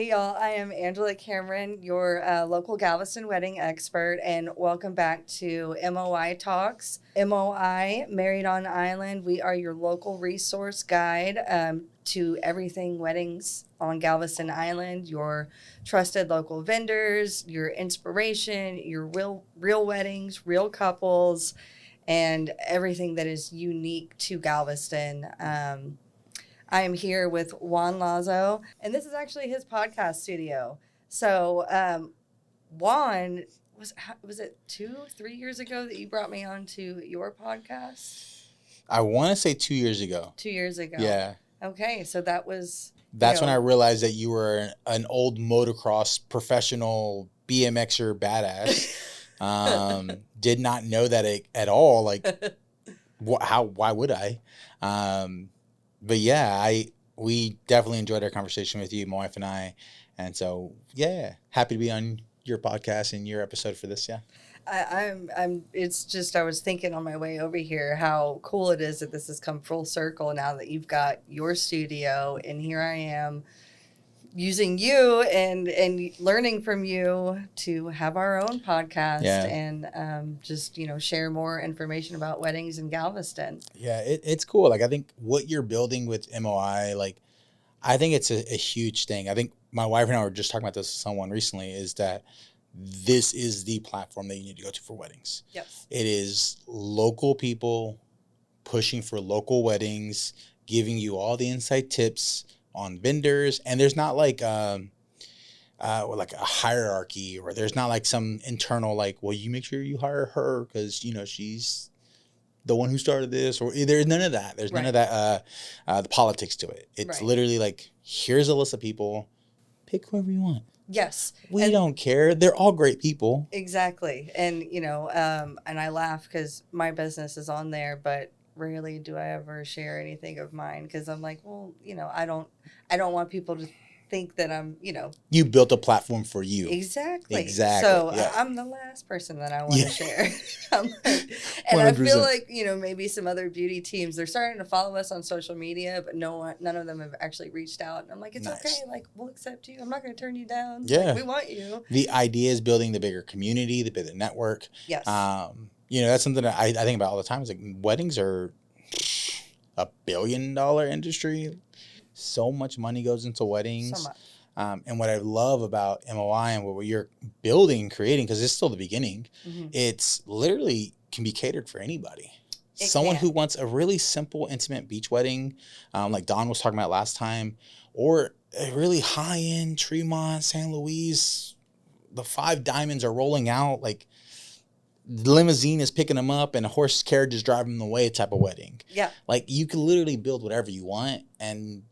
Hey y'all, I am Angela Cameron, your local Galveston wedding expert, and welcome back to MOI Talks. MOI, Married on Island, we are your local resource guide to everything weddings on Galveston Island, your trusted local vendors, your inspiration, your real weddings, real couples, and everything that is unique to Galveston. I am here with Juan Lazo, and this is actually his podcast studio. So, Juan, was it 3 years ago that you brought me on to your podcast? I want to say 2 years ago. 2 years ago. Yeah. Okay, so that's when I realized that you were an old motocross professional BMXer badass. Did not know that at all. Like, why would I? But yeah, we definitely enjoyed our conversation with you, my wife and I. And so, yeah, happy to be on your podcast and your episode for this. Yeah. It's just, I was thinking on my way over here how cool it is that this has come full circle now that you've got your studio, and here I am using you and learning from you to have our own podcast and just, share more information about weddings in Galveston. Yeah, it's cool. Like, I think what you're building with MOI, like, I think it's a huge thing. I think my wife and I were just talking about this with someone recently, is that this is the platform that you need to go to for weddings. Yes. It is local people pushing for local weddings, giving you all the inside tips on vendors, and there's not like a hierarchy, or there's not like some internal like, well, you make sure you hire her because she's the one who started this, or there's none of that. There's none of that the politics to it. It's literally like, here's a list of people, pick whoever you want. Yes. We don't care. They're all great people. Exactly. And and I laugh because my business is on there, but rarely do I ever share anything of mine, because I'm like, well, I don't want people to think that I'm, You built a platform for you. Exactly. Exactly. So yeah. I'm the last person that I want to share. And 100%. I feel like, maybe some other beauty teams, they're starting to follow us on social media, but none of them have actually reached out. And I'm like, it's okay. Like, we'll accept you. I'm not going to turn you down. Yeah. Like, we want you. The idea is building the bigger community, the bigger network. Yes. That's something that I think about all the time. Is like, weddings are $1 billion industry. So much money goes into weddings. So much. And what I love about MOI and what you're building and creating, because it's still the beginning, it's literally can be catered for anybody. Someone who wants a really simple, intimate beach wedding, like Don was talking about last time, or a really high-end Tremont, San Luis, the 5 diamonds are rolling out, like the limousine is picking them up and a horse carriage is driving them away type of wedding. Yeah. Like, you can literally build whatever you want. And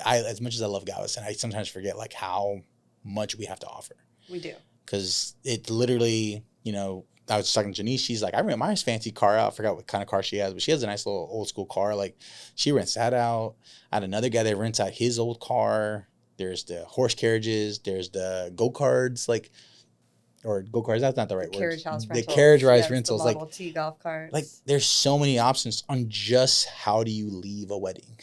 I as much as I love Galveston, I sometimes forget like how much we have to offer. We do. Because it literally, I was talking to Janice. She's like, I rent my fancy car out. I forgot what kind of car she has, but she has a nice little old school car. Like, she rents that out. I had another guy that rents out his old car. There's the horse carriages. There's the go-karts, or go-karts. That's not the right word. Carriage house rentals. The carriage house rentals. The Model T golf carts. Like, there's so many options on just how do you leave a wedding.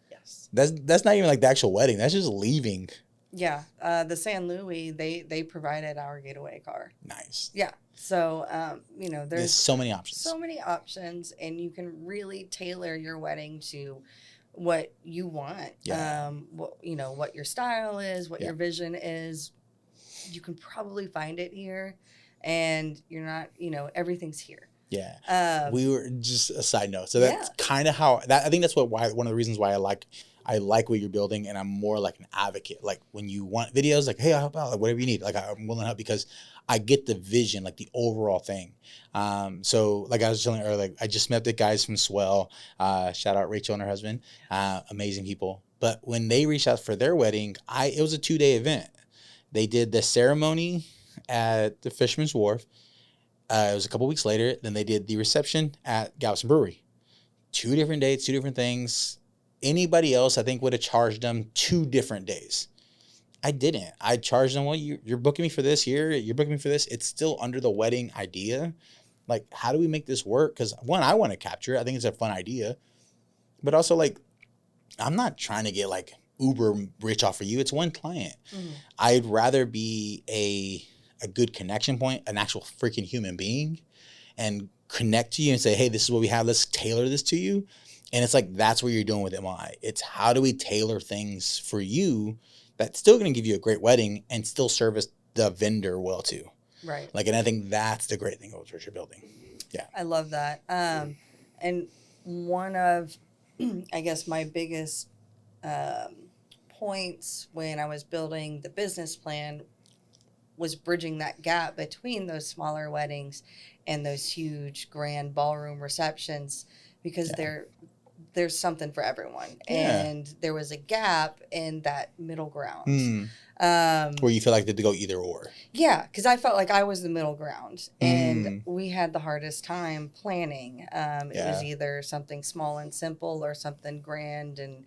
Yes. That's not even like the actual wedding. That's just leaving. Yeah. The San Luis, they provided our getaway car. Nice. Yeah. So, there's so many options. So many options, and you can really tailor your wedding to what you want. Yeah. What your style is, what your vision is. You can probably find it here, and you're not, everything's here. Yeah. We were just a side note. So that's kind of how I think that's one of the reasons why I like what you're building, and I'm more like an advocate. Like, when you want videos, like, hey, I'll help out, like, whatever you need. Like, I'm willing to help because I get the vision, like the overall thing. So like I was telling you earlier, like, I just met the guys from Swell. Shout out Rachel and her husband. Amazing people. But when they reached out for their wedding, it was a 2-day event. They did the ceremony at the Fisherman's Wharf. It was a couple weeks later. Then they did the reception at Galveston Brewery. 2 different dates, 2 different things. Anybody else, I think, would have charged them 2 different days. I didn't. I charged them, well, you're booking me for this here. You're booking me for this. It's still under the wedding idea. Like, how do we make this work? Because, one, I want to capture it. I think it's a fun idea. But also, like, I'm not trying to get, like, uber rich off of you. It's one client. I'd rather be a good connection point, an actual freaking human being, and connect to you and say, hey, this is what we have. Let's tailor this to you. And it's like, that's what you're doing with MOI. It's how do we tailor things for you that's still going to give you a great wedding and still service the vendor well too. Right. Like, and I think that's the great thing about what you're building. Yeah. I love that. And one of, I guess, my biggest points when I was building the business plan was bridging that gap between those smaller weddings and those huge grand ballroom receptions, because there's something for everyone. And there was a gap in that middle ground. Where you feel like they had to go either or. Yeah, because I felt like I was the middle ground, and we had the hardest time planning. It was either something small and simple or something grand and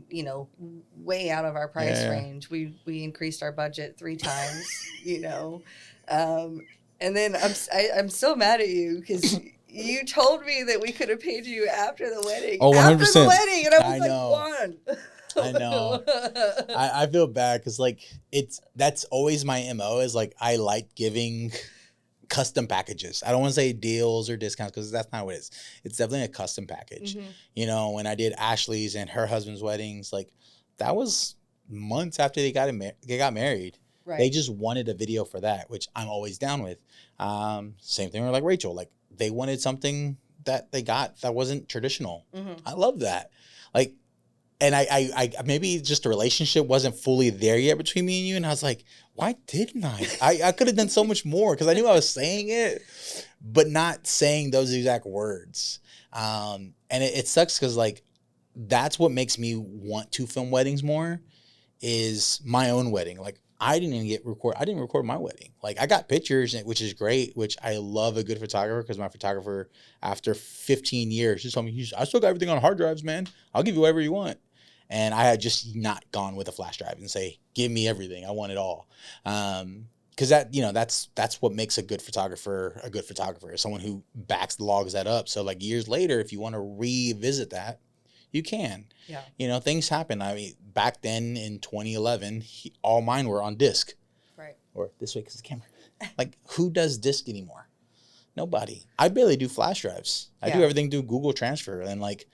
you know, way out of our price range. We increased our budget 3 times, you know. And then I'm so mad at you because you told me that we could have paid you after the wedding. Oh, 100%. After the wedding, and I was like, know. Juan. I know. I feel bad because like that's always my MO is like I like giving custom packages. I don't want to say deals or discounts because that's not what it is. It's definitely a custom package. You know, when I did Ashley's and her husband's weddings, like that was months after they got married. Right. They just wanted a video for that, which I'm always down with. Same thing with like Rachel. Like they wanted something that they got that wasn't traditional. I love that. Like, and I maybe just the relationship wasn't fully there yet between me and you. And I was like, why didn't I? I could have done so much more because I knew I was saying it, but not saying those exact words. And it sucks because like that's what makes me want to film weddings more is my own wedding. Like I didn't record my wedding. Like I got pictures, which is great, which I love a good photographer because my photographer, after 15 years, just told me, I still got everything on hard drives, man. I'll give you whatever you want. And I had just not gone with a flash drive and say, give me everything. I want it all. Because that, you know, that's what makes a good photographer, someone who logs that up. So like years later, if you want to revisit that, you can. Yeah. You know, things happen. I mean, back then in 2011, all mine were on disc. Right. Or this way because the camera. Like, who does disc anymore? Nobody. I barely do flash drives. I do everything through Google Transfer and like,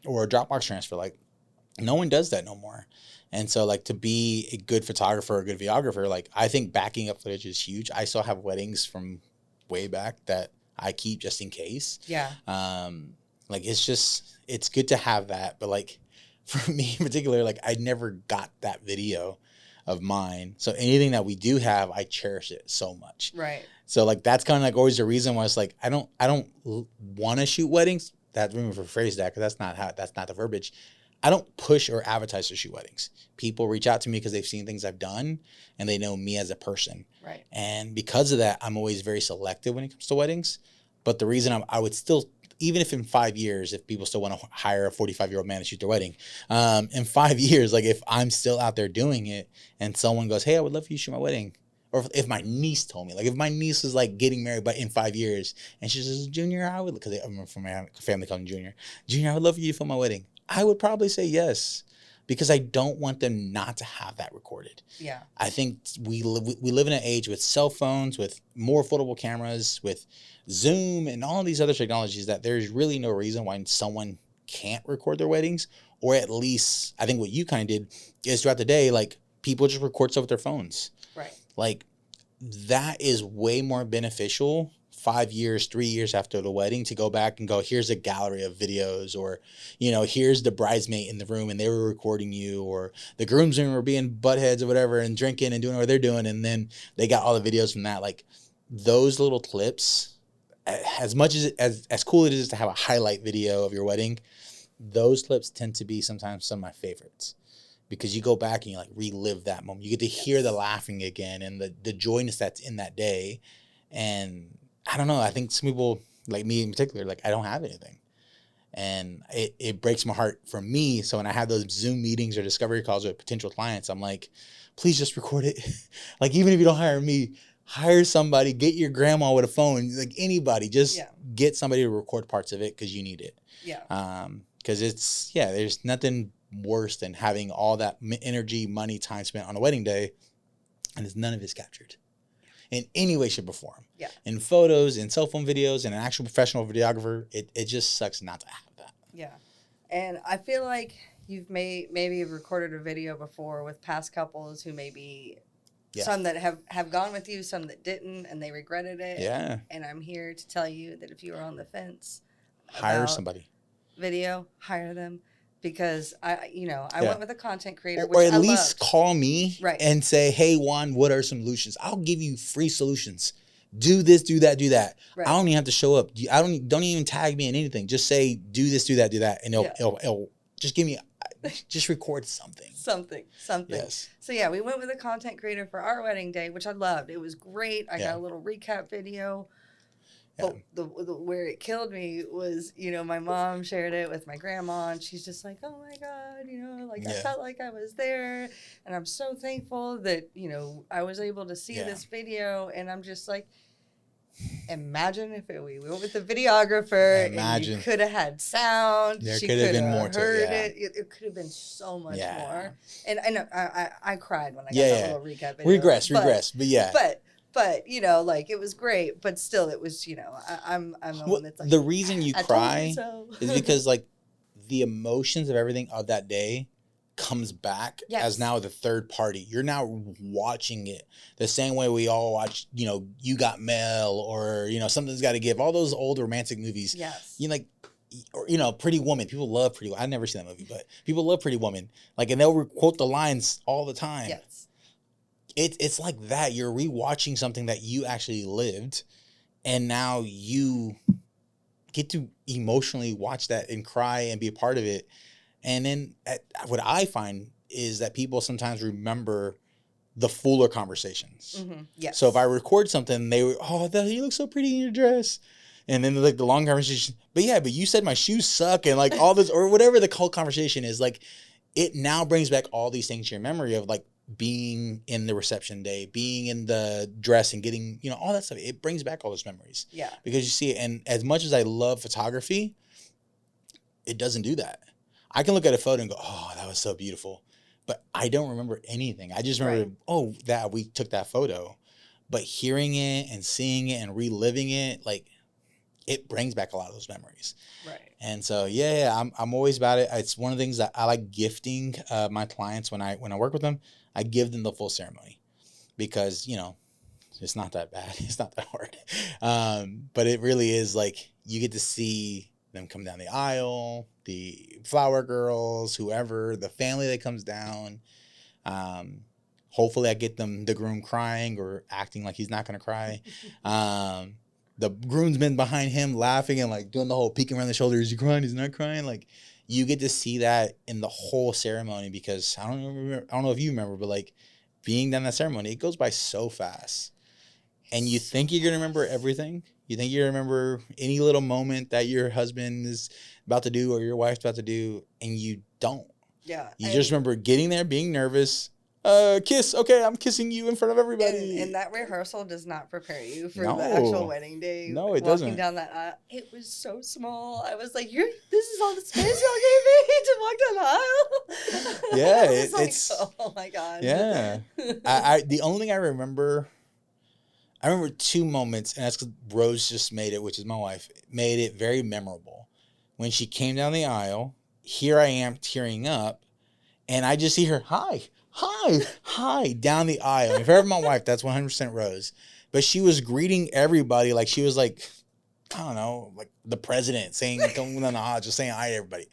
or a Dropbox transfer. Like, no one does that no more. And so, like, to be a good photographer or a good videographer, like, I think backing up footage is huge. I still have weddings from way back that I keep just in case. Yeah. Like, it's good to have that. But, like, for me in particular, like, I never got that video of mine. So anything that we do have, I cherish it so much. Right. So, like, that's kind of, like, always the reason why it's, like, I don't want to shoot weddings. Let me rephrase that because that's not the verbiage. I don't push or advertise to shoot weddings. People reach out to me because they've seen things I've done and they know me as a person. Right. And because of that, I'm always very selective when it comes to weddings. But the reason I would still, even if in 5 years, if people still want to hire a 45-year-old man to shoot their wedding, in 5 years, like if I'm still out there doing it and someone goes, hey, I would love for you to shoot my wedding. Or if my niece told me, like if my niece is like getting married but in 5 years and she says, Junior, I would, because I remember from my family calling Junior, I would love for you to film my wedding. I would probably say yes, because I don't want them not to have that recorded. Yeah. I think we live in an age with cell phones, with more affordable cameras, with Zoom and all these other technologies that there's really no reason why someone can't record their weddings. Or at least, I think what you kind of did is throughout the day, like people just record stuff with their phones. Right. Like that is way more beneficial 5 years, 3 years after the wedding to go back and go, here's a gallery of videos, or, you know, here's the bridesmaid in the room and they were recording you, or the groomsmen were being buttheads or whatever and drinking and doing what they're doing. And then they got all the videos from that. Like those little clips, as much as cool it is to have a highlight video of your wedding, those clips tend to be sometimes some of my favorites. Because you go back and you like relive that moment. You get to hear the laughing again and the joyness that's in that day. And I don't know. I think some people, like me in particular, like I don't have anything. And it breaks my heart for me. So when I have those Zoom meetings or discovery calls with potential clients, I'm like, please just record it. Like, even if you don't hire me, hire somebody, get your grandma with a phone, like anybody, just get somebody to record parts of it because you need it. Yeah. Because there's nothing worse than having all that energy, money, time spent on a wedding day, and none of it's captured in any way, shape, or form. Yeah. In photos, in cell phone videos, and an actual professional videographer, it just sucks not to have that. Yeah. And I feel like you've maybe recorded a video before with past couples who maybe some that have gone with you, some that didn't, and they regretted it. Yeah. And I'm here to tell you that if you are on the fence, hire somebody. Video, hire them. Because I went with a content creator, or at least call me and say, "Hey, Juan, what are some solutions? I'll give you free solutions. Do this, do that, do that. Right. I don't even have to show up. Don't even tag me in anything. Just say, do this, do that, and it'll just give me, just record something. Something. Yes. So yeah, we went with a content creator for our wedding day, which I loved. It was great. I got a little recap video. But where it killed me was, my mom shared it with my grandma, and she's just like, oh, my God, I felt like I was there, and I'm so thankful that, I was able to see this video, and I'm just like, imagine if we went with the videographer, and you could have had sound. There could have been more heard it. It could have been so much more. And I know I cried when I got that little recap video. Regress, but yeah. But, it was great, but still it was, I'm the one that's like, the reason you cry is because, the emotions of everything of that day comes back as now the third party. You're now watching it the same way we all watch, You Got Mail or, Something's Got to Give, all those old romantic movies. Yes. Or, Pretty Woman. People love Pretty Woman. I've never seen that movie, but people love Pretty Woman. And they'll quote the lines all the time. Yes. It's like that. You're rewatching something that you actually lived, and now you get to emotionally watch that and cry and be a part of it. And then what I find is that people sometimes remember the fuller conversations. Mm-hmm. Yes. So if I record something, they were, you look so pretty in your dress. And then the long conversation, but you said my shoes suck and all this, or whatever the whole conversation is, it now brings back all these things to your memory of being in the reception day, being in the dress and getting, all that stuff. It brings back all those memories. Yeah. Because you see it. And as much as I love photography, it doesn't do that. I can look at a photo and go, oh, that was so beautiful. But I don't remember anything. I just remember, that we took that photo. But hearing it and seeing it and reliving it, it brings back a lot of those memories. Right. And so, I'm always about it. It's one of the things that I like gifting my clients when I work with them. I give them the full ceremony because, it's not that bad. It's not that hard. But it really is you get to see them come down the aisle, the flower girls, whoever, the family that comes down. Hopefully I get the groom crying or acting like he's not going to cry. The groomsmen behind him laughing and doing the whole peeking around the shoulders. Is he crying? He's not crying. You get to see that in the whole ceremony because I don't know if you remember, but being down that ceremony, it goes by so fast. And you think you're going to remember everything. You think you remember any little moment that your husband is about to do or your wife's about to do, and you don't. Yeah. You just remember getting there, being nervous. Kiss. Okay, I'm kissing you in front of everybody. And that rehearsal does not prepare you for the actual wedding day. No, it doesn't. Walking down that aisle, it was so small. I was like, this is all the space y'all gave me to walk down the aisle. Yeah, it's oh my God. Yeah. I the only thing I remember 2 moments, and that's because Rose just made it, which is my wife, made it very memorable. When she came down the aisle, here I am tearing up, and I just see her, hi, down the aisle. If ever my wife, that's 100% Rose. But she was greeting everybody like she was I don't know, the president coming down the aisle, just saying hi to everybody.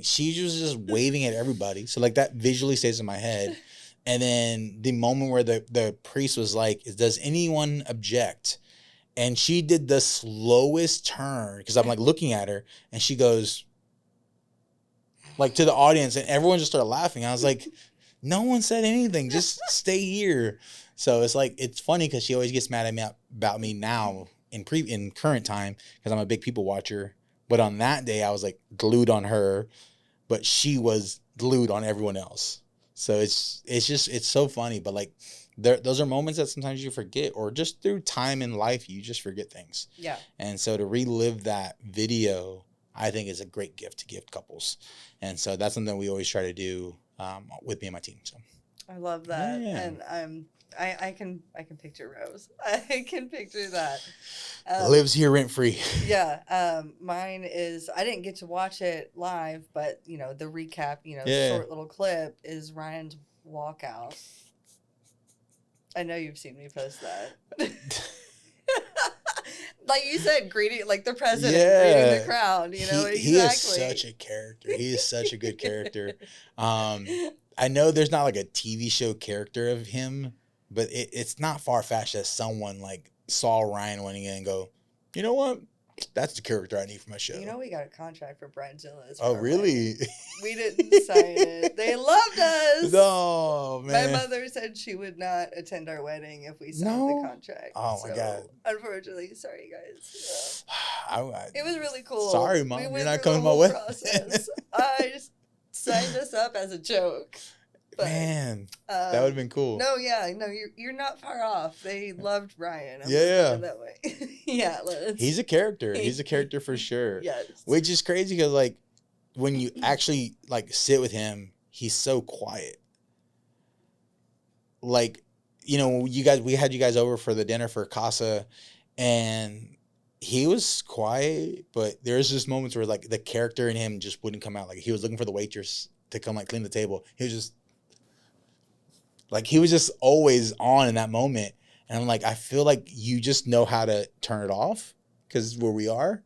She was just waving at everybody. So that visually stays in my head. And then the moment where the priest was does anyone object? And she did the slowest turn because I'm looking at her and she goes to the audience and everyone just started laughing. I was like, no one said anything. Just stay here. So it's funny because she always gets mad at me about me now in current time because I'm a big people watcher. But on that day, I was glued on her, but she was glued on everyone else. So it's so funny. But those are moments that sometimes you forget, or just through time in life, you just forget things. Yeah. And so to relive that video I think is a great gift to gift couples. And so that's something we always try to do with me and my team. So I love that. Yeah. And I can picture Rose. I can picture that. Lives here rent free. Yeah. Mine is, I didn't get to watch it live, but the recap, short little clip is Ryan's walkout. I know you've seen me post that. Like you said, greeting, like the president greeting the crowd, exactly. He is such a character. He is such a good character. I know there's not like a TV show character of him, but it's not far-fetched that someone like saw Ryan winning it and go, you know what? That's the character I need for my show. We got a contract for Bridezillas. Oh, really? We didn't sign it. They loved us. Oh, man. My mother said she would not attend our wedding if we signed the contract. Oh, my God. Unfortunately, sorry, guys. It was really cool. Sorry, Mom. You're not coming my way. I just signed us up as a joke. But, man, that would have been cool. No, you're not far off. They loved Ryan. That way. Yeah, he's a character. He's a character for sure. Yes. Which is crazy because like when you actually like sit with him, he's so quiet. Like, we had you guys over for the dinner for Casa, and he was quiet, but there's just moments where like the character in him just wouldn't come out. Like he was looking for the waitress to come like clean the table. He was just always on in that moment. And I'm like, I feel like you just know how to turn it off because where we are.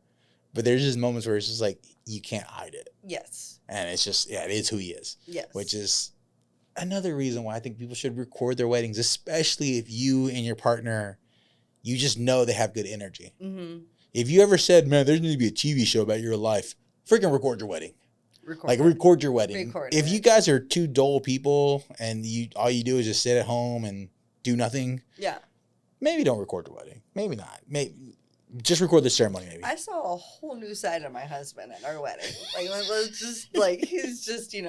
But there's just moments where it's just like, you can't hide it. Yes. And it's just, it is who he is. Yes. Which is another reason why I think people should record their weddings, especially if you and your partner, you just know they have good energy. Mm-hmm. If you ever said, man, there's going to be a TV show about your life, freaking record your wedding. Record your wedding. If you guys are two dull people and all you do is just sit at home and do nothing, maybe don't record your wedding. Maybe not. Maybe just record the ceremony. Maybe. I saw a whole new side of my husband at our wedding. Like, let's just like he's just greeting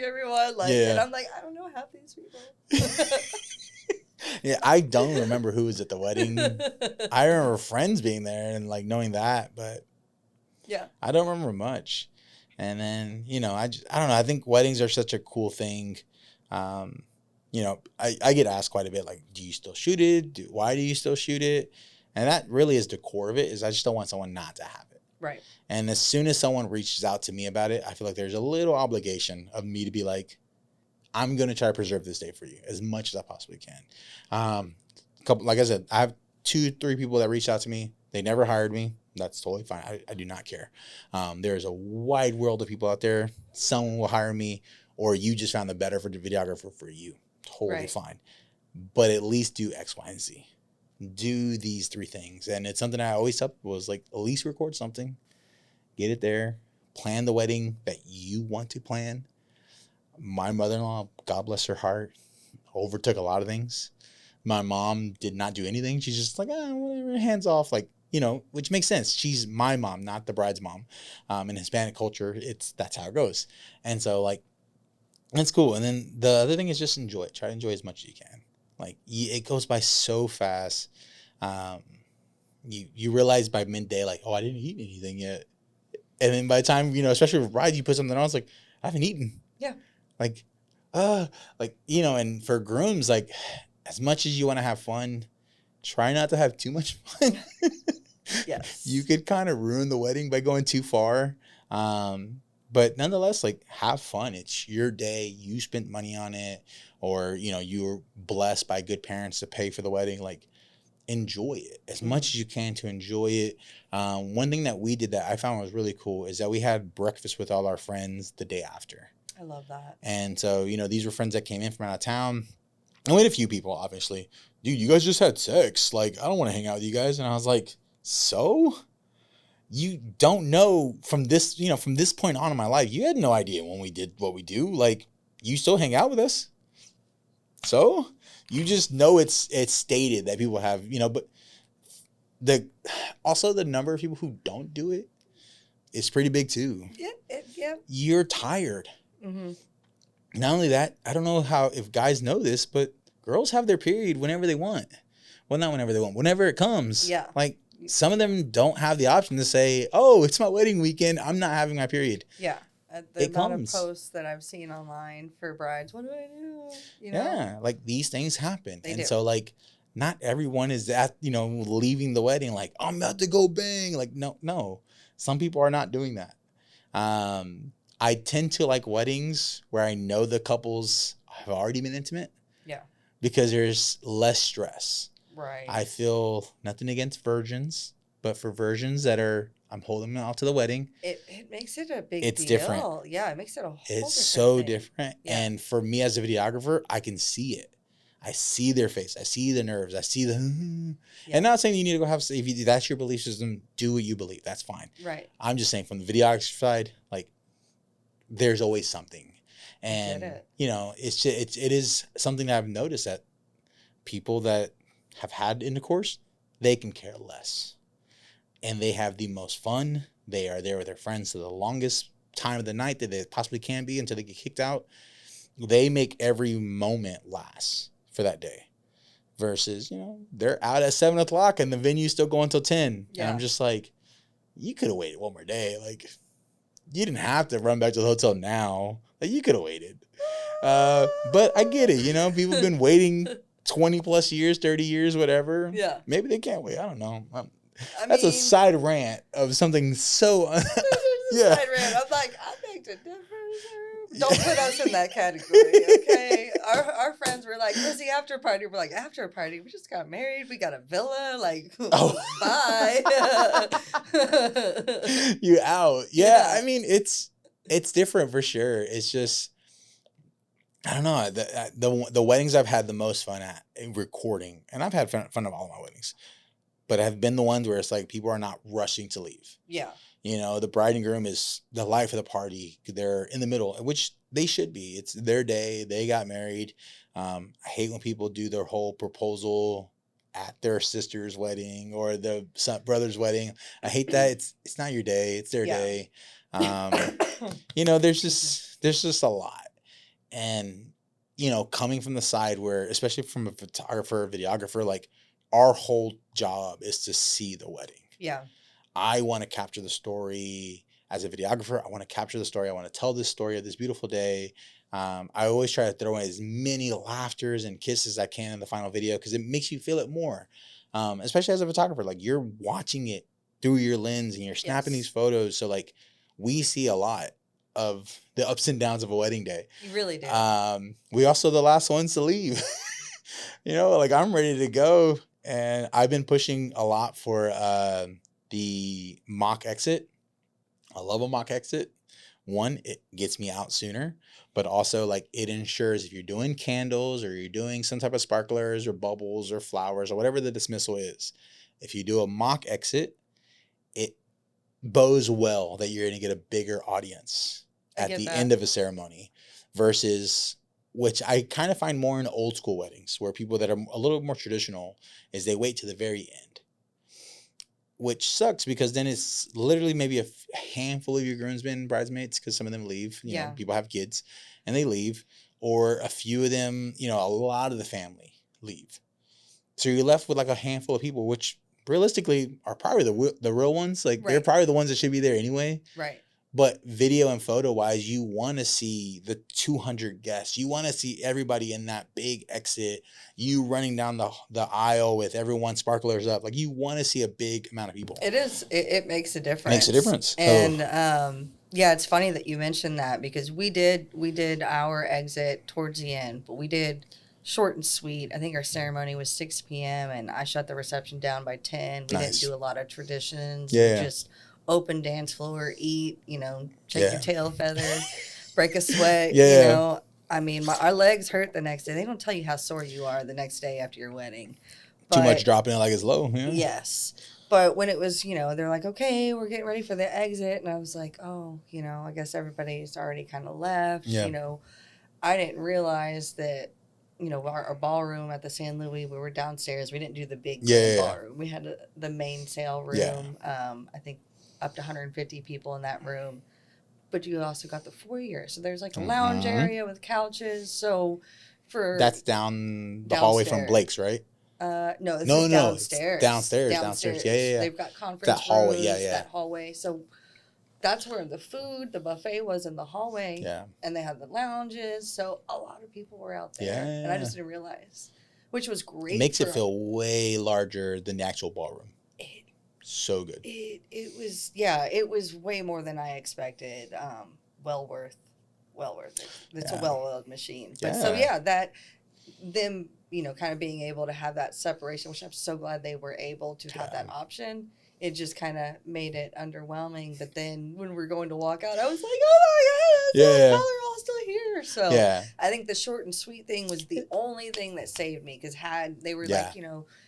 everyone. And I'm like, I don't know half these people. Yeah, I don't remember who was at the wedding. I remember friends being there and like knowing that, but. Yeah. I don't remember much. And then, I don't know. I think weddings are such a cool thing. I get asked quite a bit, like, do you still shoot it? Why do you still shoot it? And that really is the core of it, is I just don't want someone not to have it. Right. And as soon as someone reaches out to me about it, I feel like there's a little obligation of me to be like, I'm going to try to preserve this day for you as much as I possibly can. Like I said, I have 2-3 people that reached out to me. They never hired me. That's totally fine. I do not care. There's a wide world of people out there. Someone will hire me, or you just found the better for the videographer for you. Totally fine. But at least do X, Y, and Z. Do these 3 things. And it's something I always tell people was like, at least record something. Get it there. Plan the wedding that you want to plan. My mother-in-law, God bless her heart, overtook a lot of things. My mom did not do anything. She's just like, whatever, hands off. Like, which makes sense. She's my mom, not the bride's mom. In Hispanic culture, that's how it goes. And so, like, that's cool. And then the other thing is just enjoy it. Try to enjoy as much as you can. Like, it goes by so fast. You realize by midday, like, I didn't eat anything yet. And then by the time, especially with bride, you put something on, it's like, I haven't eaten. Yeah. And for grooms, like, as much as you want to have fun, try not to have too much fun. Yes. You could kind of ruin the wedding by going too far. But nonetheless, like, have fun. It's your day. You spent money on it, or, you were blessed by good parents to pay for the wedding. Like, enjoy it as much as you can to enjoy it. One thing that we did that I found was really cool is that we had breakfast with all our friends the day after. I love that. And so, these were friends that came in from out of town. And we had a few people, obviously. Dude, you guys just had sex. Like, I don't want to hang out with you guys. And I was like, so? You don't know from this point on in my life, you had no idea when we did what we do. Like, you still hang out with us. So? You just know it's stated that people have, but also the number of people who don't do it is pretty big too. Yeah. You're tired. Mm-hmm. Not only that, I don't know if guys know this, but girls have their period whenever they want. Well, not whenever they want. Whenever it comes. Yeah. Like, some of them don't have the option to say, oh, it's my wedding weekend, I'm not having my period. Yeah. The amount of posts that I've seen online for brides, what do I do? You know? Yeah, like these things happen. They do. So like not everyone is at, leaving the wedding like, I'm about to go bang. Like, no. Some people are not doing that. I tend to like weddings where I know the couples have already been intimate. Yeah. Because there's less stress. Right. I feel nothing against virgins, but for virgins that I'm holding them out to the wedding. It makes it a big it's deal. Different. Yeah, it makes it a whole It's different so thing. different. Yeah. And for me as a videographer, I can see it. I see their face. I see the nerves. I see the, yeah. And not saying you need to go have, if that's your belief system, do what you believe. That's fine. Right. I'm just saying from the videographer side, like there's always something. And, it is something that I've noticed that people that have had intercourse, they can care less. And they have the most fun. They are there with their friends for the longest time of the night that they possibly can be until they get kicked out. They make every moment last for that day. Versus, they're out at 7 o'clock and the venue's still going until 10. Yeah. And I'm just like, you could have waited one more day. Like, you didn't have to run back to the hotel now. Like, you could have waited. But I get it. People have been waiting 20 plus years, 30 years, whatever. Yeah. Maybe they can't wait. I don't know. That's a side rant of something so. Yeah. Side rant. I'm like, I beg to differ. Don't put us in that category, okay? Our friends were like, where's the after party? We're like, after party? We just got married. We got a villa. Like, bye. You out. Yeah. I mean, it's different for sure. It's just, I don't know. The weddings I've had the most fun at in recording, and I've had fun of all my weddings, but have been the ones where it's like people are not rushing to leave. Yeah. The bride and groom is the life of the party. They're in the middle, which they should be. It's their day. They got married. I hate when people do their whole proposal at their sister's wedding or the brother's wedding. I hate that. It's not your day. It's their day. There's just a lot. And, coming from the side where, especially from a photographer, videographer, like our whole job is to see the wedding. Yeah. I want to capture the story as a videographer. I want to capture the story. I want to tell this story of this beautiful day. I always try to throw in as many laughters and kisses as I can in the final video because it makes you feel it more. Especially as a photographer, like you're watching it through your lens and you're snapping these photos. So like we see a lot of the ups and downs of a wedding day. You really do. We also the last ones to leave. Like I'm ready to go. And I've been pushing a lot for the mock exit. I love a mock exit. One, it gets me out sooner, but also like it ensures if you're doing candles or you're doing some type of sparklers or bubbles or flowers or whatever the dismissal is, if you do a mock exit, it bodes well that you're going to get a bigger audience at the end of a ceremony versus, which I kind of find more in old school weddings where people that are a little more traditional is they wait to the very end. Which sucks because then it's literally maybe a handful of your groomsmen and bridesmaids because some of them leave. You know, people have kids and they leave. Or a few of them, a lot of the family leave. So you're left with like a handful of people, which realistically are probably the real ones. Like they're probably the ones that should be there anyway. Right. But video and photo wise, you want to see the 200 guests. You want to see everybody in that big exit. You running down the aisle with everyone sparklers up. Like you want to see a big amount of people. It is. It makes a difference. It makes a difference. And it's funny that you mentioned that because we did our exit towards the end, but we did short and sweet. I think our ceremony was 6 p.m. and I shut the reception down by 10. We didn't do a lot of traditions. Yeah. We just open dance floor, eat, check your tail feathers, break a sweat, I mean, our legs hurt the next day. They don't tell you how sore you are the next day after your wedding. But, too much dropping it like it's low. Yeah. Yes. But when it was, they're like, okay, we're getting ready for the exit. And I was like, oh, I guess everybody's already kind of left. Yeah. I didn't realize that, our ballroom at the San Luis, we were downstairs. We didn't do the big ballroom. We had the main sale room. Yeah. I think up to 150 people in that room. But you also got the foyer. So there's like a lounge area with couches. So that's down the hallway from Blake's, right? No, this No, is no, it's downstairs. downstairs. Yeah, yeah, yeah. They've got conference That hallway, rooms, yeah, yeah. that hallway. So that's where the buffet was in the hallway. Yeah. And they had the lounges. So a lot of people were out there. Yeah. And I just didn't realize, which was great. It makes it feel way larger than the actual ballroom. So good. It was way more than I expected. Well worth it. It's a well-oiled machine. But so them, kind of being able to have that separation, which I'm so glad they were able to have that option. It just kind of made it underwhelming. But then when we're going to walk out, I was like, oh my God, they're all still here. So I think the short and sweet thing was the only thing that saved me, because they were like,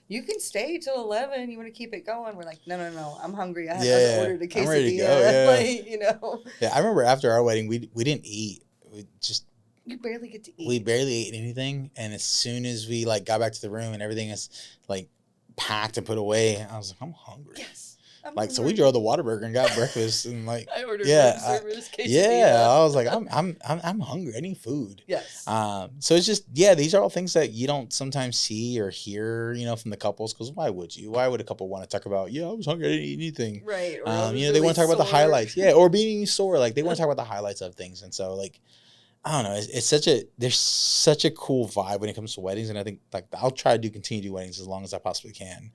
you can stay till 11. You want to keep it going? We're like, no. I'm hungry. I had ordered a quesadilla. I'm ready to go. Like, Yeah, I remember after our wedding, we didn't eat. You barely get to eat. We barely ate anything, and as soon as we got back to the room and everything is packed and put away, I was like, I'm hungry. Yes. So we drove to Whataburger and got breakfast and I ordered service quesadilla. Yeah, I was like, I'm hungry. I need food. Yes. So it's just these are all things that you don't sometimes see or hear, from the couples, because why would you? Why would a couple want to talk about? I was hungry. I didn't eat anything. Right. Or they want to talk about the highlights. Yeah, or being sore. They want to talk about the highlights of things, and so I don't know. There's such a cool vibe when it comes to weddings, and I think I'll try to continue to do weddings as long as I possibly can,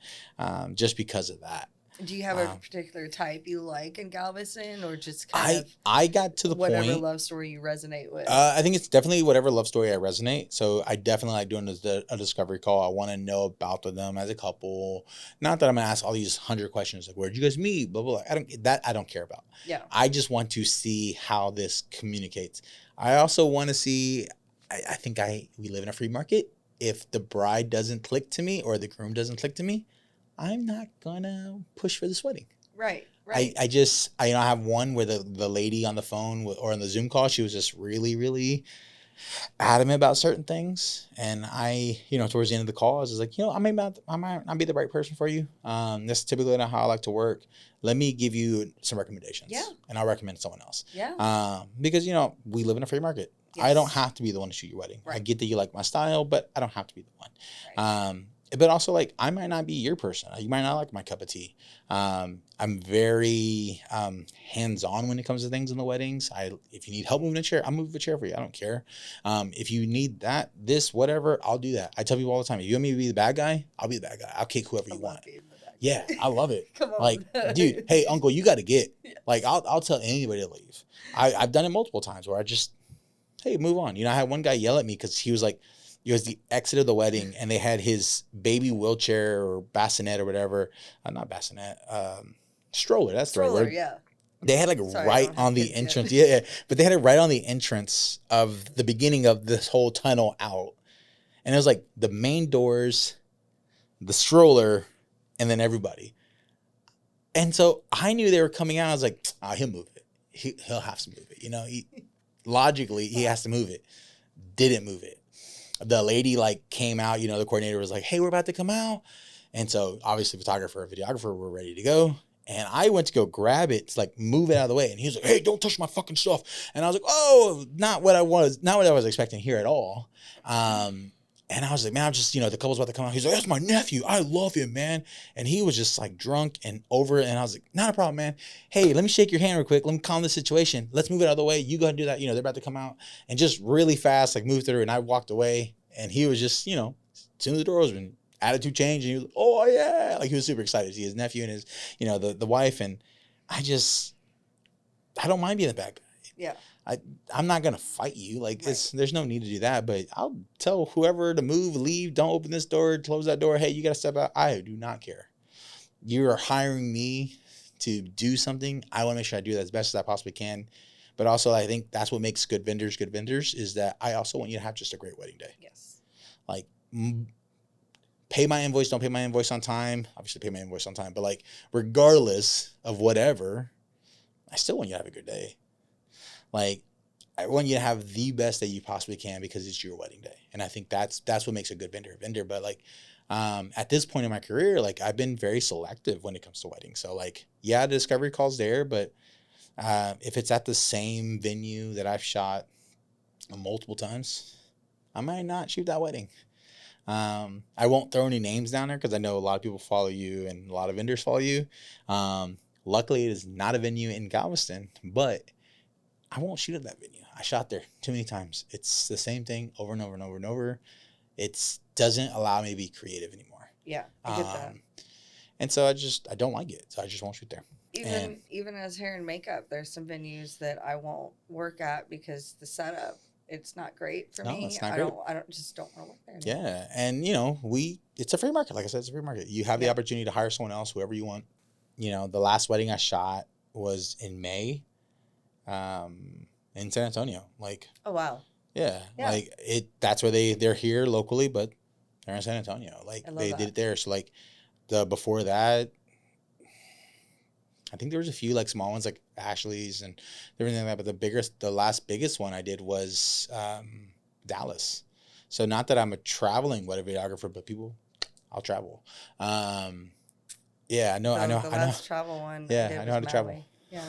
just because of that. Do you have a particular type you like in Galveston, or just kind of I got to the whatever point, love story you resonate with? I think it's definitely whatever love story I resonate. So I definitely like doing a discovery call. I want to know about them as a couple. Not that I'm gonna ask all these 100 questions like, where'd you guys meet? Blah blah blah. I don't care about. Yeah. I just want to see how this communicates. I also want to see. I think we live in a free market. If the bride doesn't click to me or the groom doesn't click to me, I'm not gonna push for this wedding. Right. I have one where the lady on the phone or on the Zoom call, she was just really, really adamant about certain things. And towards the end of the call, I was just like, I might not be the right person for you. That's typically not how I like to work. Let me give you some recommendations. Yeah. And I'll recommend someone else. Yeah. Because, we live in a free market. Yes. I don't have to be the one to shoot your wedding. Right. I get that you like my style, but I don't have to be the one. Right. But also, I might not be your person. You might not like my cup of tea. I'm very hands-on when it comes to things in the weddings. If you need help moving a chair, I'll move a chair for you. I don't care. If you need whatever, I'll do that. I tell people all the time, if you want me to be the bad guy, I'll be the bad guy. I'll kick whoever you want. Yeah, I love it. Come on. Dude, hey, uncle, you got to get. Yeah. I'll tell anybody to leave. I've done it multiple times where I just, hey, move on. I had one guy yell at me because he was like, it was the exit of the wedding, and they had his baby wheelchair or bassinet or whatever. Not bassinet, stroller. That's the right word. Yeah. They had right on the entrance. Yeah, but they had it right on the entrance of the beginning of this whole tunnel out. And it was the main doors, the stroller, and then everybody. And so I knew they were coming out. I was like, he'll move it. He'll have to move it. Logically, he has to move it. Didn't move it. The lady came out, the coordinator was like, hey, we're about to come out. And so obviously photographer and videographer were ready to go. And I went to go grab it to move it out of the way. And he was like, hey, don't touch my fucking stuff. And I was like, oh, not what I was expecting here at all. And I was like, man, I'm just, the couple's about to come out. He's like, that's my nephew. I love him, man. And he was just drunk and over it. And I was like, not a problem, man. Hey, let me shake your hand real quick. Let me calm the situation. Let's move it out of the way. You go ahead and do that. They're about to come out. And just really fast, move through. And I walked away. And he was just, as soon as the door opened, attitude changed. And he was like, oh, yeah. He was super excited to see his nephew and his, the wife. And I don't mind being the bad guy. Yeah. I'm not going to fight you. There's no need to do that, but I'll tell whoever to move, leave, don't open this door, close that door. Hey, you got to step out. I do not care. You are hiring me to do something. I want to make sure I do that as best as I possibly can. But also, I think that's what makes good vendors is that I also want you to have just a great wedding day. Yes. Pay my invoice, don't pay my invoice on time. Obviously, pay my invoice on time. But regardless of whatever, I still want you to have a good day. I want you to have the best day you possibly can because it's your wedding day. And I think that's what makes a good vendor. But at this point in my career, I've been very selective when it comes to weddings. So the discovery call's there, but if it's at the same venue that I've shot multiple times, I might not shoot that wedding. I won't throw any names down there because I know a lot of people follow you and a lot of vendors follow you. Luckily, it is not a venue in Galveston, but I won't shoot at that venue. I shot there too many times. It's the same thing over and over and over and over. It doesn't allow me to be creative anymore. Yeah, I get that. And so I don't like it. So I just won't shoot there. Even as hair and makeup, there's some venues that I won't work at because the setup, it's not great for me. It's not great. I don't want to work there anymore. Yeah. And it's a free market. Like I said, it's a free market. You have the opportunity to hire someone else, whoever you want. The last wedding I shot was in May, in San Antonio. Oh wow. Yeah. That's where they're here locally, but they're in San Antonio. They did it there. So before that, I think there was a few small ones like Ashley's and everything like that. But the last biggest one I did was Dallas. So not that I'm a traveling wedding videographer, but I'll travel. Yeah, I know. The last travel one. Yeah, I know how to travel. Yeah.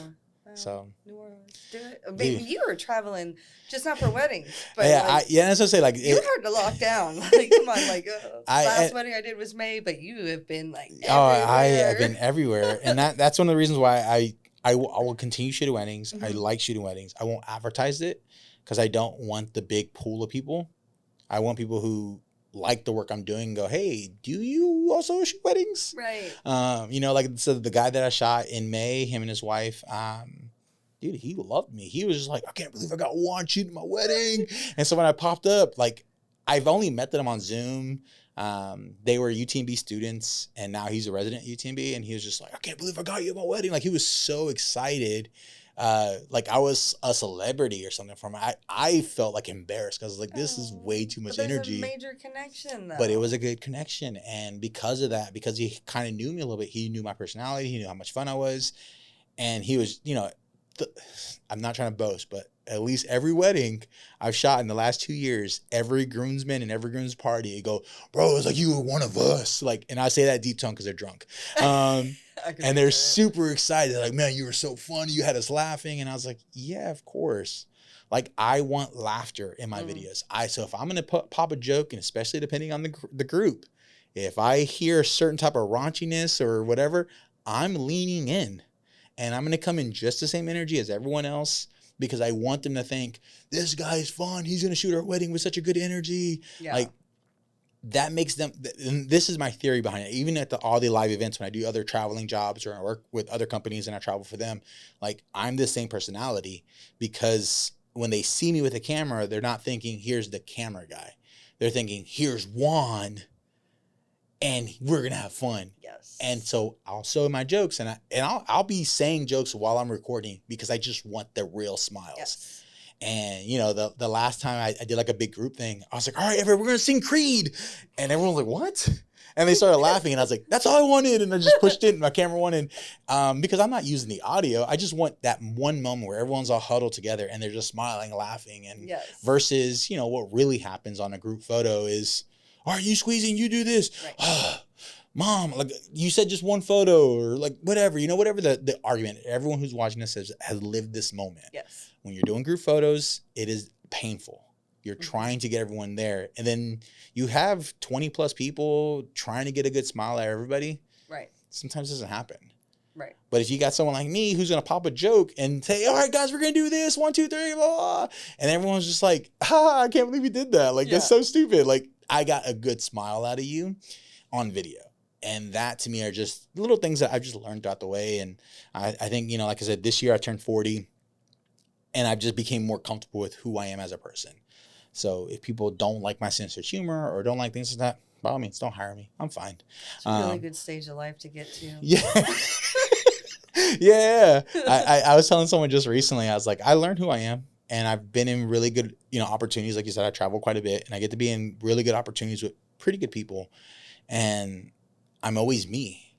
So New Orleans, do it. Maybe you were traveling, just not for weddings. But that's what I say. You're hard to lock down. Come on, last wedding I did was May, but you have been everywhere. Oh, I have been everywhere, and that's one of the reasons why I will continue shooting weddings. Mm-hmm. I like shooting weddings. I won't advertise it because I don't want the big pool of people. I want people who like the work I'm doing and go, hey, do you also shoot weddings? Right. So the guy that I shot in May, him and his wife, dude, he loved me. He was just like, I can't believe I got Juan shooting my wedding. And so when I popped up, I've only met them on Zoom. They were UTMB students, and now he's a resident at UTMB, and he was just like, I can't believe I got you at my wedding. He was so excited. I was a celebrity or something from it. I felt embarrassed because this is way too much energy. A major connection though. But it was a good connection. And because of that, because he kind of knew me a little bit, he knew my personality, he knew how much fun I was. And he was, I'm not trying to boast, but at least every wedding I've shot in the last 2 years, every groomsman and every groom's party, they go, bro, it's you were one of us. And I say that deep tone because they're drunk. And they're super excited. Man, you were so funny. You had us laughing. And I was like, yeah, of course. I want laughter in my videos. So if I'm going to pop a joke, and especially depending on the group, if I hear a certain type of raunchiness or whatever, I'm leaning in. And I'm going to come in just the same energy as everyone else because I want them to think, this guy's fun. He's going to shoot our wedding with such a good energy. Yeah. That makes them, and this is my theory behind it. Even at all the live events, when I do other traveling jobs or I work with other companies and I travel for them, I'm the same personality because when they see me with a camera, they're not thinking, here's the camera guy. They're thinking, here's Juan, and we're going to have fun. Yes. And so I'll show my jokes, and I'll be saying jokes while I'm recording because I just want the real smiles. Yes. And, the last time I did a big group thing, I was like, all right, everyone, we're going to sing Creed. And everyone was like, what? And they started laughing. And I was like, that's all I wanted. And I just pushed it. And my camera wanted, because I'm not using the audio. I just want that one moment where everyone's all huddled together and they're just smiling, laughing. And versus, what really happens on a group photo is, all right, you squeezing, you do this. Right. Mom, you said just one photo or whatever, whatever the argument. Everyone who's watching this has lived this moment. Yes. When you're doing group photos, it is painful. You're trying to get everyone there. And then you have 20 plus people trying to get a good smile at everybody. Right. Sometimes it doesn't happen. Right. But if you got someone like me who's going to pop a joke and say, all right, guys, we're going to do this, 1, 2, 3, blah, blah, and everyone's just like, I can't believe you did that. That's so stupid. I got a good smile out of you on video. And that to me are just little things that I've just learned throughout the way. And I think, like I said, this year I turned 40 and I've just became more comfortable with who I am as a person. So if people don't like my sense of humor or don't like things like that, by all means, don't hire me. I'm fine. It's a really good stage of life to get to. Yeah. Yeah. I was telling someone just recently, I was like, I learned who I am. And I've been in really good, opportunities. Like you said, I travel quite a bit and I get to be in really good opportunities with pretty good people. And I'm always me.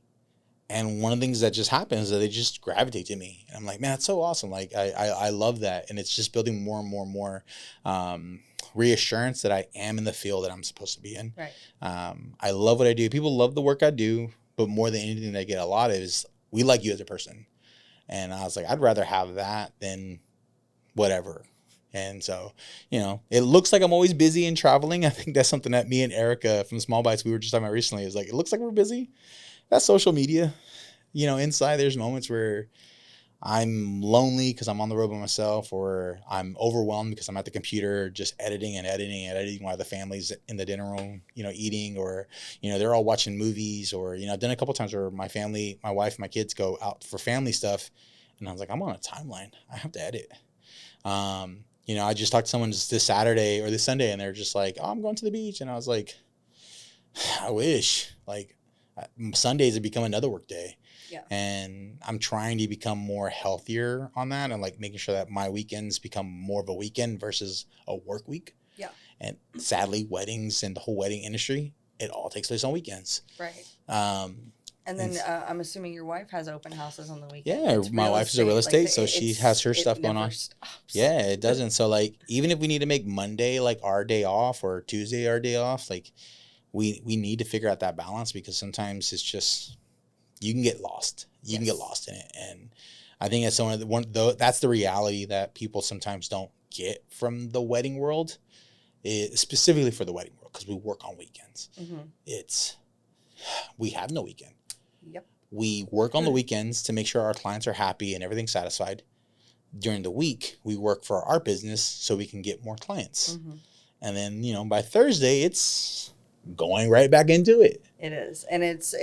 And one of the things that just happens is that they just gravitate to me. And I'm like, man, that's so awesome. I love that. And it's just building more and more and more reassurance that I am in the field that I'm supposed to be in. Right. I love what I do. People love the work I do, but more than anything, they get a lot of is we like you as a person. And I was like, I'd rather have that than whatever. And so, it looks like I'm always busy and traveling. I think that's something that me and Erica from Small Bites, we were just talking about recently, is like, it looks like we're busy. That's social media. Inside there's moments where I'm lonely because I'm on the road by myself, or I'm overwhelmed because I'm at the computer just editing while the family's in the dinner room, eating, or, they're all watching movies, or, I've done a couple times where my family, my wife, my kids go out for family stuff. And I was like, I'm on a timeline. I have to edit. I just talked to someone this Saturday or this Sunday, and they're just like, oh, I'm going to the beach. And I was like, I wish. Like, Sundays have become another work day. Yeah. And I'm trying to become more healthier on that, and like making sure that my weekends become more of a weekend versus a work week. Yeah. And sadly, weddings and the whole wedding industry, it all takes place on weekends. Right. And then I'm assuming your wife has open houses on the weekend. Yeah, my wife is a real estate, so she has her stuff going on. Stops. Yeah, it doesn't. So like, even if we need to make Monday like our day off, or Tuesday our day off, like we need to figure out that balance, because sometimes it's just, you can get lost. You can get lost in it. And I think that's that's the reality that people sometimes don't get from the wedding world, specifically for the wedding world, because we work on weekends. Mm-hmm. We have no weekend. Yep. We work on the weekends to make sure our clients are happy and everything's satisfied. During the week, we work for our business so we can get more clients. Mm-hmm. And then, by Thursday, it's going right back into it. It is. And it's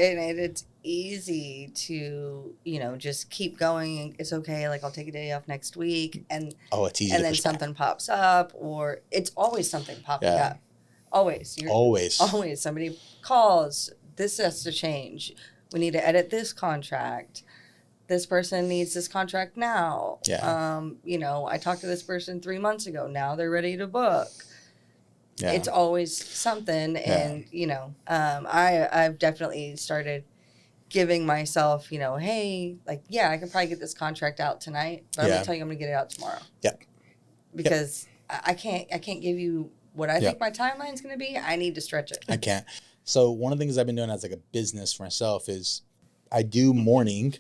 easy to, just keep going. It's okay. Like, I'll take a day off next week. And it's easy. And then something pops up, or it's always something popping up. Always. Always. Somebody calls. This has to change. We need to edit this contract. This person needs this contract now. Yeah. I talked to this person 3 months ago. Now they're ready to book. Yeah. It's always something. And, I've definitely started giving myself, hey, like, I can probably get this contract out tonight, but I'm going to tell you I'm going to get it out tomorrow. Yep. Because I can't give you what I think my timeline is going to be. I need to stretch it. I can't. So one of the things I've been doing as like a business for myself is I do morning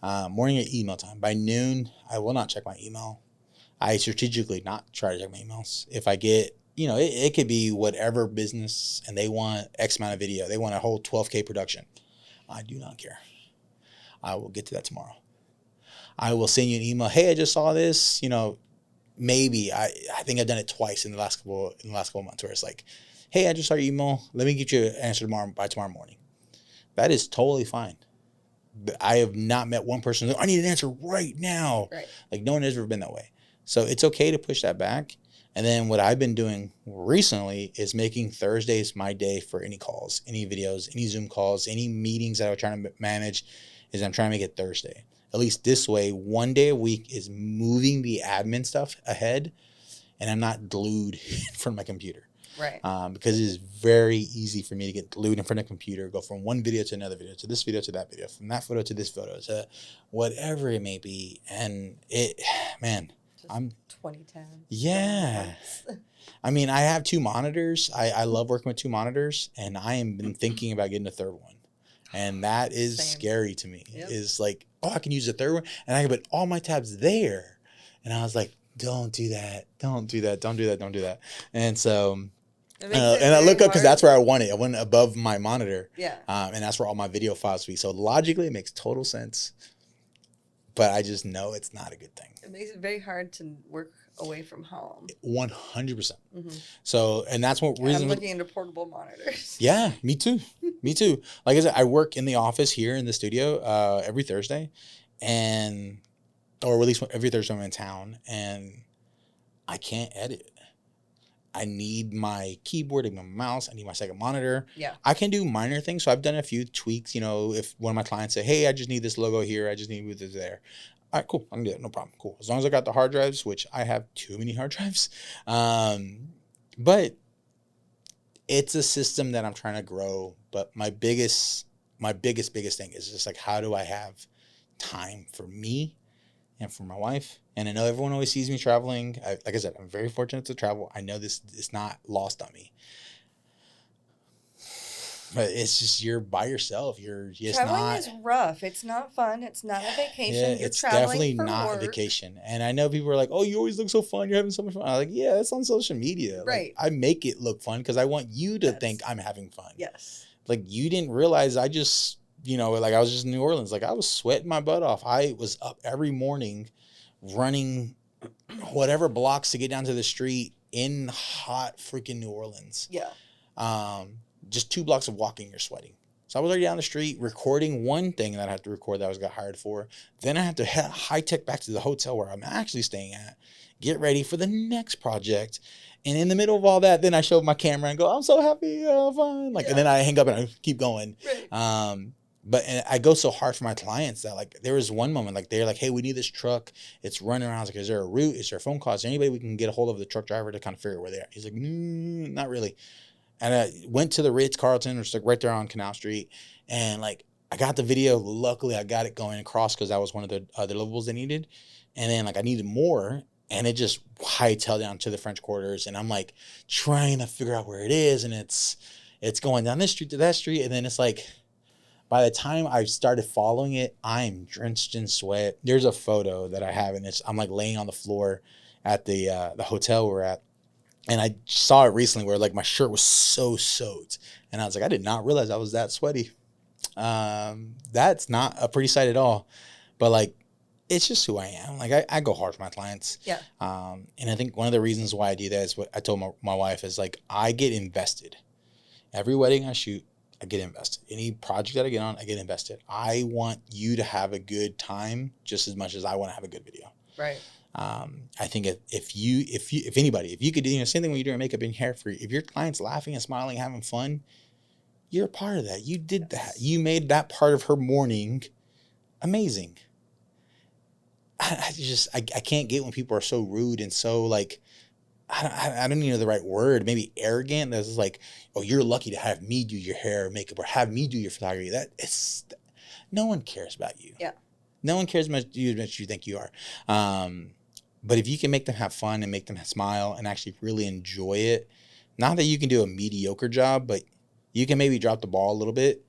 at email time. By noon, I will not check my email. I strategically not try to check my emails. If I get, it could be whatever business, and they want X amount of video. They want a whole 12K production. I do not care. I will get to that tomorrow. I will send you an email. Hey, I just saw this. Maybe I think I've done it twice in the last couple of months, where it's like, hey, I just saw your email. Let me get you an answer by tomorrow morning. That is totally fine. I have not met one person I need an answer right now. Right. Like, no one has ever been that way. So it's okay to push that back. And then what I've been doing recently is making Thursdays my day for any calls, any videos, any Zoom calls, any meetings that I'm trying to manage, is I'm trying to make it Thursday. At least this way, one day a week is moving the admin stuff ahead, and I'm not glued in front of my computer. Right. Because it is very easy for me to get glued in front of a computer, go from one video to another video, to this video to that video, from that photo to this photo, to whatever it may be. And I'm 2010. Yeah. I mean, I have 2 monitors. I love working with 2 monitors, and I am been thinking about getting a third one. And that is scary to me. Yep. Is like, I can use a third one, and I can put all my tabs there. And I was like, don't do that. Don't do that. Don't do that. Don't do that. And so, and I look up because that's where I want it. I want it above my monitor. Yeah. And that's where all my video files will be. So logically, it makes total sense. But I just know it's not a good thing. It makes it very hard to work away from home. 100%. Mm-hmm. So, and that's what reason. I'm looking into portable monitors. Yeah, me too. Me too. Like I said, I work in the office here in the studio every Thursday, or at least every Thursday I'm in town, and I can't edit. I need my keyboard and my mouse. I need my second monitor. Yeah. I can do minor things. So I've done a few tweaks. If one of my clients say, hey, I just need this logo here. I just need this there. All right, cool. I can do it. No problem. Cool. As long as I got the hard drives, which I have too many hard drives. But it's a system that I'm trying to grow. But my biggest thing is just like, how do I have time for me and for my wife? And I know everyone always sees me traveling. Like I said, I'm very fortunate to travel. I know this is not lost on me. But it's just you're by yourself. You're just traveling is rough. It's not fun. It's not a vacation. Yeah, You're it's traveling definitely for not work. a vacation. And I know people are like, "Oh, you always look so fun. You're having so much fun." I'm like, "Yeah, it's on social media. Right. Like, I make it look fun because I want you to think I'm having fun." Yes. Like you didn't realize I just, like I was just in New Orleans. Like I was sweating my butt off. I was up every morning running whatever blocks to get down to the street in hot freaking New Orleans. Yeah. Just 2 blocks of walking, you're sweating. So I was already down the street recording one thing that I had to record that I got hired for. Then I had to high tech back to the hotel where I'm actually staying at, get ready for the next project. And in the middle of all that, then I showed my camera and go, I'm so happy, fun. Like, and then I hang up and I keep going. Right. But I go so hard for my clients that like there was one moment like they're like, hey, we need this truck. It's running around. I was like, is there a route? Is there a phone call? Is there anybody we can get a hold of the truck driver to kind of figure out where they are? He's like, not really. And I went to the Ritz-Carlton, which is like right there on Canal Street. And like I got the video. Luckily, I got it going across because that was one of the other levels they needed. And then like I needed more. And it just hightailed down to the French Quarters. And I'm like trying to figure out where it is. And it's going down this street to that street. And then it's like, by the time I started following it, I'm drenched in sweat. There's a photo that I have, and I'm like laying on the floor at the hotel we're at. And I saw it recently where like my shirt was so soaked. And I was like, I did not realize I was that sweaty. That's not a pretty sight at all. But like, it's just who I am. Like I go hard for my clients. Yeah. And I think one of the reasons why I do that is what I told my wife is like, I get invested. Every wedding I shoot, I get invested. Any project that I get on, I get invested. I want you to have a good time just as much as I want to have a good video. Right. I think if anybody, if you could do same thing when you're doing makeup and hair if your client's laughing and smiling, having fun, you're a part of that. You did that. You made that part of her morning amazing. I can't get when people are so rude and so like, I don't even know the right word, maybe arrogant. That's like, oh, you're lucky to have me do your hair or makeup or have me do your photography. No one cares about you. Yeah. No one cares as much as you think you are. But if you can make them have fun and make them smile and actually really enjoy it, not that you can do a mediocre job, but you can maybe drop the ball a little bit,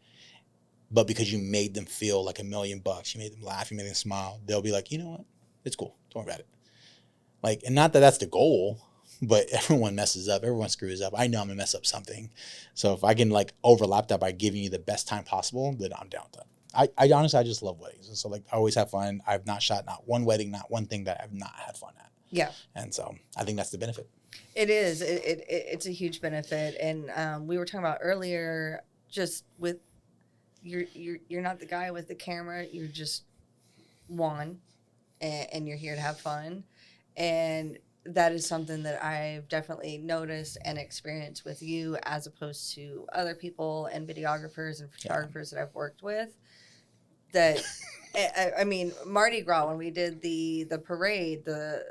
but because you made them feel like $1 million, you made them laugh, you made them smile, they'll be like, you know what? It's cool. Don't worry about it. Like, and not that that's the goal, but everyone messes up. Everyone screws up. I know I'm going to mess up something. So if I can like overlap that by giving you the best time possible, then I'm down with that. I honestly, I just love weddings. And so like I always have fun. I've not shot not one wedding, not one thing that I've not had fun at. Yeah. And so I think that's the benefit. It is. It's a huge benefit. And we were talking about earlier, just with you're not the guy with the camera. You're just Juan, and you're here to have fun. And that is something that I've definitely noticed and experienced with you as opposed to other people and videographers and photographers that I've worked with. That, I mean, Mardi Gras, when we did the parade, the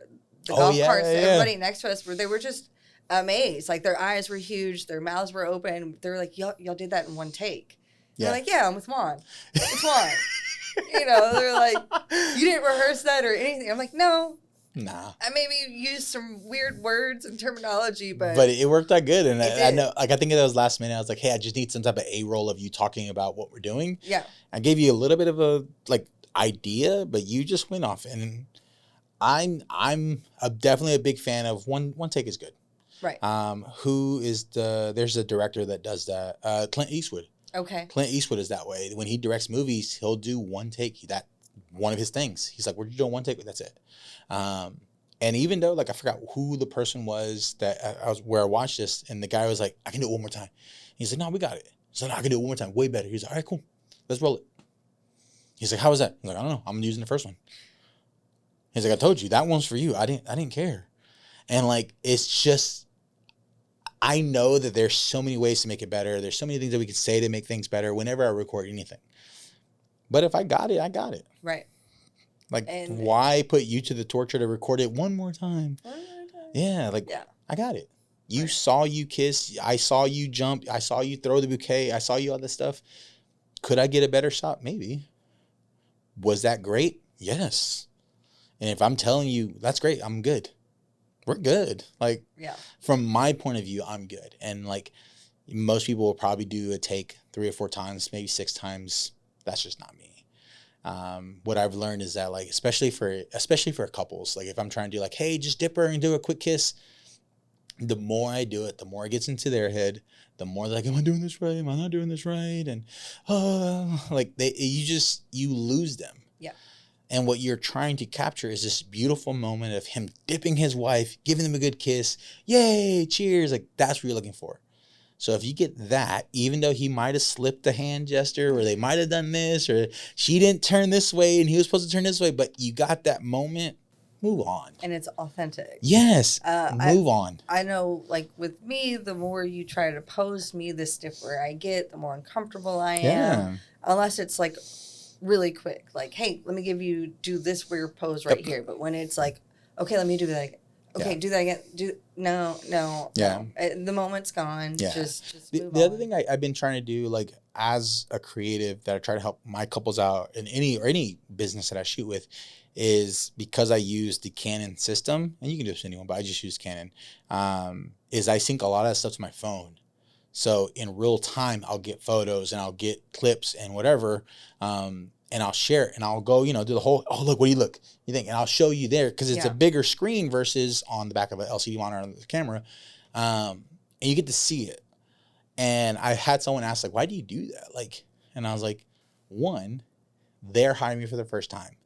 golf carts, everybody next to us, they were just amazed. Like their eyes were huge, their mouths were open. They were like, y'all did that in one take. Yeah. They're like, yeah, I'm with Juan. It's Juan. They're like, you didn't rehearse that or anything. I'm like, no. Nah. I maybe used some weird words and terminology, but it worked out good. And I know, like, I think that was last minute. I was like, hey, I just need some type of A-roll of you talking about what we're doing. Yeah. I gave you a little bit of a like idea, but you just went off. And I'm definitely a big fan of one take is good. Right. There's a director that does that. Clint Eastwood. Okay. Clint Eastwood is that way. When he directs movies, he'll do one take. That one of his things. He's like, we're doing one take, that's it. And even though, like, I forgot who the person was that where I watched this, and the guy was like, I can do it one more time. He's like, no, we got it. So no, I can do it one more time, way better. He's like, all right, cool, let's roll it. He's like, how was that? I'm like, I don't know, I'm using the first one. He's like, I told you, that one's for you. I didn't care. And like, it's just, I know that there's so many ways to make it better. There's so many things that we can say to make things better whenever I record anything. But if I got it, I got it. Right. Like, why put you to the torture to record it one more time? Yeah, like, I got it. You saw you kiss. I saw you jump. I saw you throw the bouquet. I saw you all this stuff. Could I get a better shot? Maybe. Was that great? Yes. And if I'm telling you, that's great, I'm good. We're good. Like, from my point of view, I'm good. And, like, most people will probably do a take 3 or 4 times, maybe 6 times. That's just not me. What I've learned is that, like, especially for couples, like if I'm trying to do like, hey, just dip her and do a quick kiss, the more I do it, the more it gets into their head, the more they're like, am I doing this right? Am I not doing this right? And like you lose them. Yeah. And what you're trying to capture is this beautiful moment of him dipping his wife, giving them a good kiss. Yay, cheers. Like, that's what you're looking for. So if you get that, even though he might have slipped a hand gesture, or they might have done this, or she didn't turn this way and he was supposed to turn this way, but you got that moment, move on. And it's authentic. Yes. Move on. I know, like with me, the more you try to pose me, the stiffer I get, the more uncomfortable I am. Yeah. Unless it's like really quick. Like, hey, let me do this weird pose right here. But when it's like, okay, let me do that again. Okay, do that again. No. Yeah. No. The moment's gone. Yeah. Just move on. The other thing I've been trying to do, like as a creative that I try to help my couples out in any business that I shoot with, is because I use the Canon system, and you can do this with anyone, but I just use Canon, is I sync a lot of that stuff to my phone. So in real time, I'll get photos and I'll get clips and whatever, and I'll share it and I'll go, do the whole, oh, look, what do you think? And I'll show you there because it's a bigger screen versus on the back of an LCD monitor on the camera. And you get to see it. And I had someone ask, like, why do you do that? Like, and I was like, one, they're hiring me for the first time.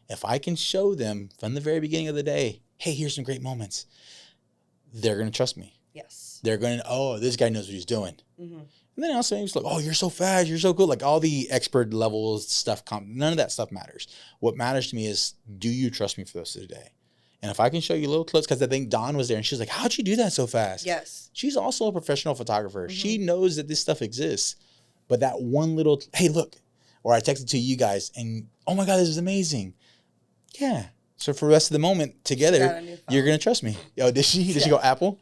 If I can show them from the very beginning of the day, hey, here's some great moments, they're going to trust me. Yes. They're going to, oh, this guy knows what he's doing. Mm-hmm. And then also it's like, oh, you're so fast, you're so cool. Like all the expert level stuff, none of that stuff matters. What matters to me is, do you trust me for the rest of the day? And if I can show you little clips, because I think Dawn was there and she's like, how'd you do that so fast? Yes. She's also a professional photographer. Mm-hmm. She knows that this stuff exists. But that one little, hey, look, or I texted to you guys and, oh my God, this is amazing. Yeah. So for the rest of the moment together, you're going to trust me. Oh, did she? Did she go Apple?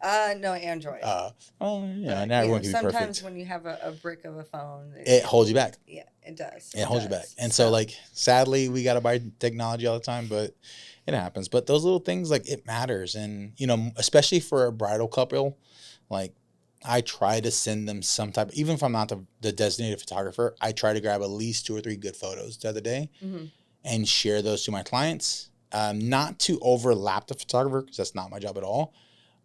No, Android. Now everyone can be perfect. Sometimes when you have a brick of a phone, it holds you back. Yeah, it does. It holds you back. And so, like, sadly, we got to buy technology all the time, but it happens. But those little things, like, it matters. And, especially for a bridal couple, like, I try to send them some type, even if I'm not the designated photographer, I try to grab at least 2 or 3 good photos the other day and share those to my clients. Not to overlap the photographer, because that's not my job at all.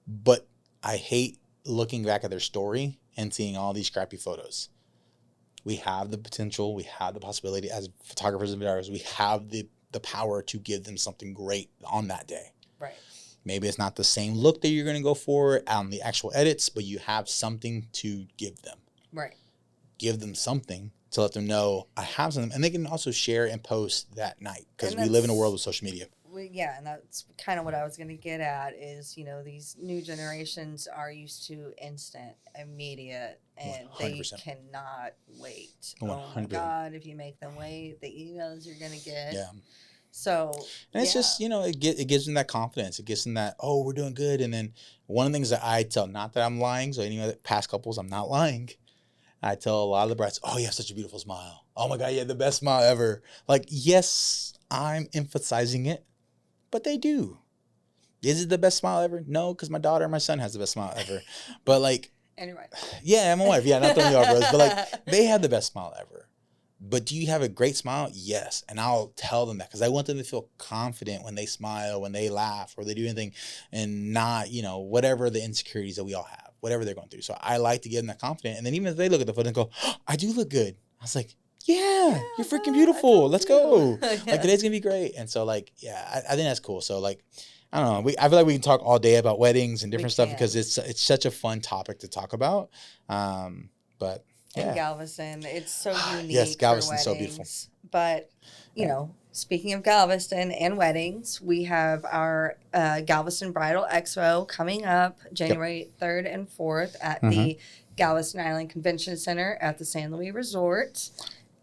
But I hate looking back at their story and seeing all these crappy photos. We have the potential, we have the possibility as photographers and videographers, we have the power to give them something great on that day. Right. Maybe it's not the same look that you're going to go for on the actual edits, but you have something to give them. Right. Give them something to let them know I have something. And they can also share and post that night, because we live in a world with social media. Yeah, and that's kind of what I was going to get at is, these new generations are used to instant, immediate, and 100%. They cannot wait. 100%. Oh my God, if you make them wait, the emails you're going to get. Yeah. So, and it's just, it gives them that confidence. It gives them that, oh, we're doing good. And then one of the things that I tell, not that I'm lying, so any other past couples, I'm not lying. I tell a lot of the brides, oh, you have such a beautiful smile. Oh my God, you have the best smile ever. Like, yes, I'm emphasizing it. But they do. Is it the best smile ever? No, because my daughter and my son has the best smile ever. But like, anyway. Yeah, my wife. Yeah, not throwing you off, Rose. But like, they have the best smile ever. But do you have a great smile? Yes. And I'll tell them that, because I want them to feel confident when they smile, when they laugh, or they do anything, and not, whatever the insecurities that we all have, whatever they're going through. So I like to give them that confidence. And then even if they look at the photo and go, oh, I do look good. I was like, yeah, you're freaking beautiful. Let's go. Yeah. Like, today's going to be great. And so, like, yeah, I think that's cool. So, like, I don't know. I feel like we can talk all day about weddings and different stuff, because it's such a fun topic to talk about. But, yeah. In Galveston, it's so unique. Yes, Galveston's so beautiful. But, speaking of Galveston and weddings, we have our Galveston Bridal Expo coming up January 3rd and 4th at the Galveston Island Convention Center at the San Luis Resort.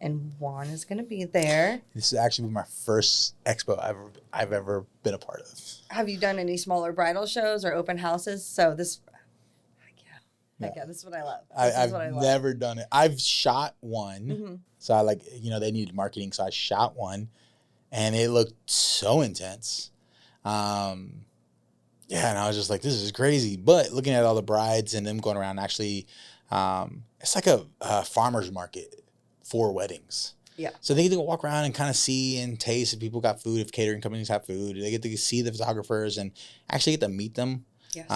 And Juan is going to be there. This is actually my first expo I've ever been a part of. Have you done any smaller bridal shows or open houses? So this, heck yeah, this is what I love. I've never done it. I've shot one. So I they needed marketing. So I shot one, and it looked so intense. And I was just like, this is crazy. But looking at all the brides and them going around, actually, It's like a farmer's market for weddings. Yeah. So they get to walk around and kind of see and taste if people got food, if catering companies have food. They get to see the photographers and actually get to meet them. Yes.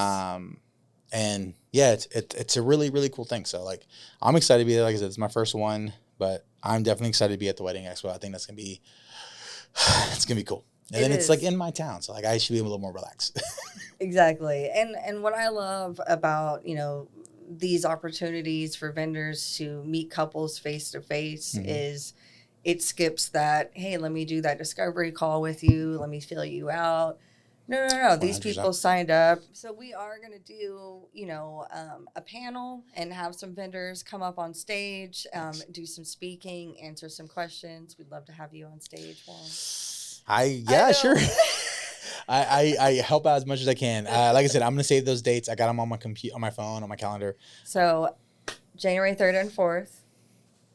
And yeah, it's a really, really cool thing. So like, I'm excited to be there. Like I said, it's my first one, but I'm definitely excited to be at the wedding expo. I think that's it's gonna be cool. And then it's like in my town, so like I should be a little more relaxed. Exactly. And what I love about, these opportunities for vendors to meet couples face to face is it skips that, hey, let me do that discovery call with you, let me fill you out. No. These 100%. people signed up. So we are going to do, a panel and have some vendors come up on stage, do some speaking, answer some questions. We'd love to have you on stage, Juan. Sure. I help out as much as I can. Like I said, I'm going to save those dates. I got them on my computer, on my phone, on my calendar. So January 3rd and 4th,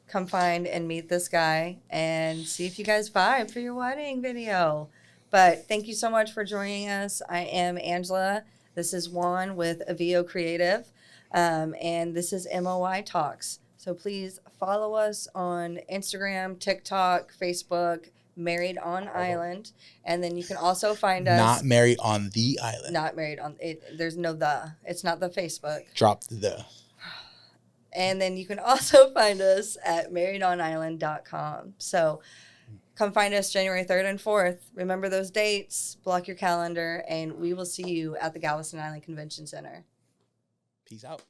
come find and meet this guy and see if you guys vibe for your wedding video. But thank you so much for joining us. I am Angela. This is Juan with Aveo Creative. And this is MOI Talks. So please follow us on Instagram, TikTok, Facebook, Married on Island. And then you can also find us. Not married on the island. Not married on it. There's no the. It's not the Facebook. Drop the. And then you can also find us at marriedonisland.com. So come find us January 3rd and 4th. Remember those dates, block your calendar, and we will see you at the Galveston Island Convention Center. Peace out.